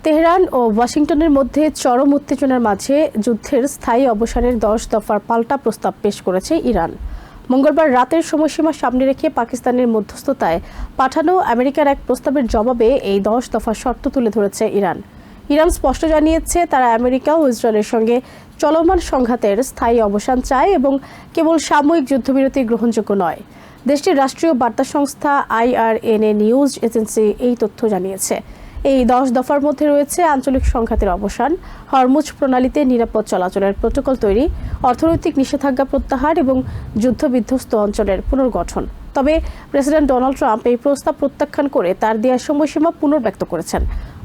Tehran ও ওয়াশিংটনের মধ্যে চরম উত্তেজনার মাঝে যুদ্ধের স্থায়ী অবসানের 10 দফার পাল্টা প্রস্তাব পেশ করেছে ইরান। মঙ্গলবার রাতের সময়সীমা সামনে রেখে পাকিস্তানের মধ্যস্থতায় পাঠানো আমেরিকার এক প্রস্তাবের জবাবে এই 10 দফা শর্ত তুলে ধরেছে ইরান। ইরান স্পষ্ট জানিয়েছে তারা আমেরিকা ও ইসরায়েলের সঙ্গে চলমান সংঘাতের স্থায়ী অবসান চায় এবং কেবল সাময়িক যুদ্ধবিরতি গ্রহণযোগ্য নয়। দেশটির রাষ্ট্রীয় বার্তা সংস্থা IRNA নিউজ এজেন্সি এই তথ্য জানিয়েছে। এই 10 দফার মধ্যে রয়েছে আঞ্চলিক সংঘাতের অবসান, হরমুজ প্রণালীতে নিরাপদ চলাচলের প্রোটোকল তৈরি, অর্থনৈতিক নিষেধাজ্ঞা প্রত্যাহার এবং যুদ্ধবিধ্বস্ত অঞ্চলের পুনর্গঠন। তবে প্রেসিডেন্ট ডোনাল্ড ট্রাম্প এই প্রস্তাব প্রত্যাখ্যান করে তার দেওয়া সময়সীমা পুনর্ব্যক্ত করেছেন।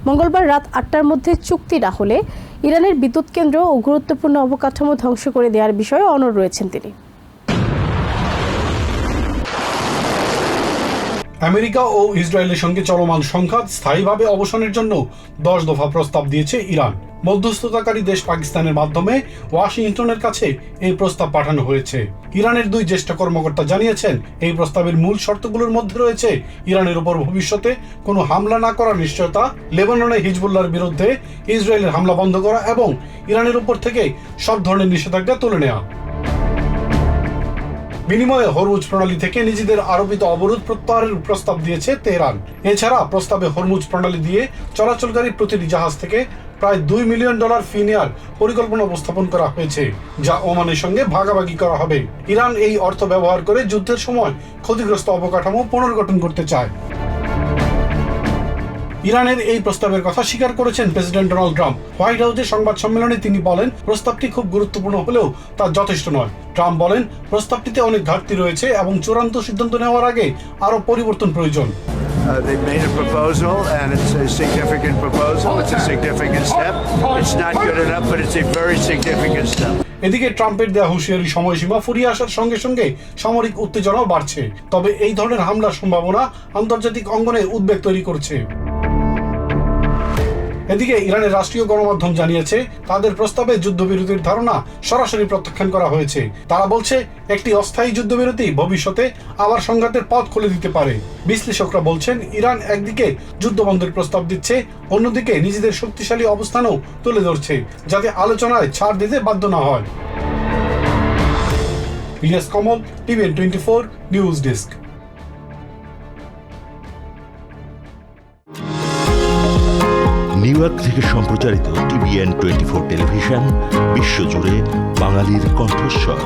মঙ্গলবার রাত 8টার মধ্যে চুক্তি না হলে ইরানের বিদ্যুৎ কেন্দ্র ও গুরুত্বপূর্ণ অবকাঠামো ধ্বংস করে দেওয়ার বিষয়ে অনড় রয়েছেন তিনি। আমেরিকা ও ইসরায়েলের সঙ্গে চলমান সংঘাত স্থায়ীভাবে অবসানের জন্য 10 দফা প্রস্তাব দিয়েছে ইরান। মধ্যস্থতাকারী দেশ পাকিস্তানের মাধ্যমে ওয়াশিংটনের কাছে এই প্রস্তাব পাঠানো হয়েছে। ইরানের 2 জ্যেষ্ঠ কর্মকর্তা জানিয়েছেন, এই প্রস্তাবের মূল শর্তগুলোর মধ্যে রয়েছে ইরানের উপর ভবিষ্যতে কোনো হামলা না করার নিশ্চয়তা, লেবাননে হিজবুল্লাহর বিরুদ্ধে ইসরায়েলের হামলা বন্ধ করা এবং ইরানের উপর থেকে সব ধরনের নিষেধাজ্ঞা তুলে নেওয়া। বিনিময়ে হরমুজ প্রণালী থেকে নিজেদের আরোপিত অবরোধ প্রত্যাহারের প্রস্তাব দিয়েছে তেহরান। এছাড়া প্রস্তাবে হরমুজ প্রণালী দিয়ে চলাচলকারী প্রতিটি জাহাজ থেকে প্রায় $2 মিলিয়ন ফি নেওয়ার পরিকল্পনা উপস্থাপন করা হয়েছে, যা ওমানের সঙ্গে ভাগাভাগি করা হবে। ইরান এই অর্থ ব্যবহার করে যুদ্ধের সময় ক্ষতিগ্রস্ত অবকাঠামো পুনর্গঠন করতে চায়। ইরানের এই প্রস্তাবের কথা স্বীকার করেছেন প্রেসিডেন্ট ডোনাল্ড ট্রাম্প। হোয়াইট হাউসে সংবাদ সম্মেলনে তিনি বলেন, প্রস্তাবটি খুব গুরুত্বপূর্ণ হলেও তা যথেষ্ট নয়। ট্রাম্প বলেন, প্রস্তাবটিতে অনেক ঘাটতি রয়েছে এবং চূড়ান্ত সিদ্ধান্ত নেওয়ার আগে আরো পরিবর্তন প্রয়োজন। They made a proposal and it's a significant proposal. It's a significant step. It's not good enough, but it's a very significant step. এদিকে ট্রাম্পের দেওয়া হুঁশিয়ারি সময়সীমা ফুরিয়ে আসার সঙ্গে সঙ্গে সামরিক উত্তেজনাও বাড়ছে। তবে এই ধরনের হামলার সম্ভাবনা আন্তর্জাতিক অঙ্গনে উদ্বেগ তৈরি করছে। এদিকে ইরানের রাষ্ট্রীয় গণমাধ্যম জানিয়েছে, তাদের প্রস্তাবে যুদ্ধবিরতির ধারণা সরাসরি প্রত্যাখ্যান করা হয়েছে। তারা বলছে, একটি অস্থায়ী যুদ্ধবিরতি ভবিষ্যতে আবার সংঘাতের পথ খুলে দিতে পারে। বিশ্লেষকরা বলছেন, ইরান একদিকে যুদ্ধবন্ধের প্রস্তাব দিচ্ছে, অন্যদিকে নিজেদের শক্তিশালী অবস্থানও তুলে ধরছে, যাতে আলোচনায় ছাড় দিতে বাধ্য না হয়। ইলিয়াস কমল, TVN 24 news desk. New York থেকে সম্প্রচারিত TVN 24 টেলিভিশন বিশ্বজুড়ে বাঙালির কণ্ঠস্বর।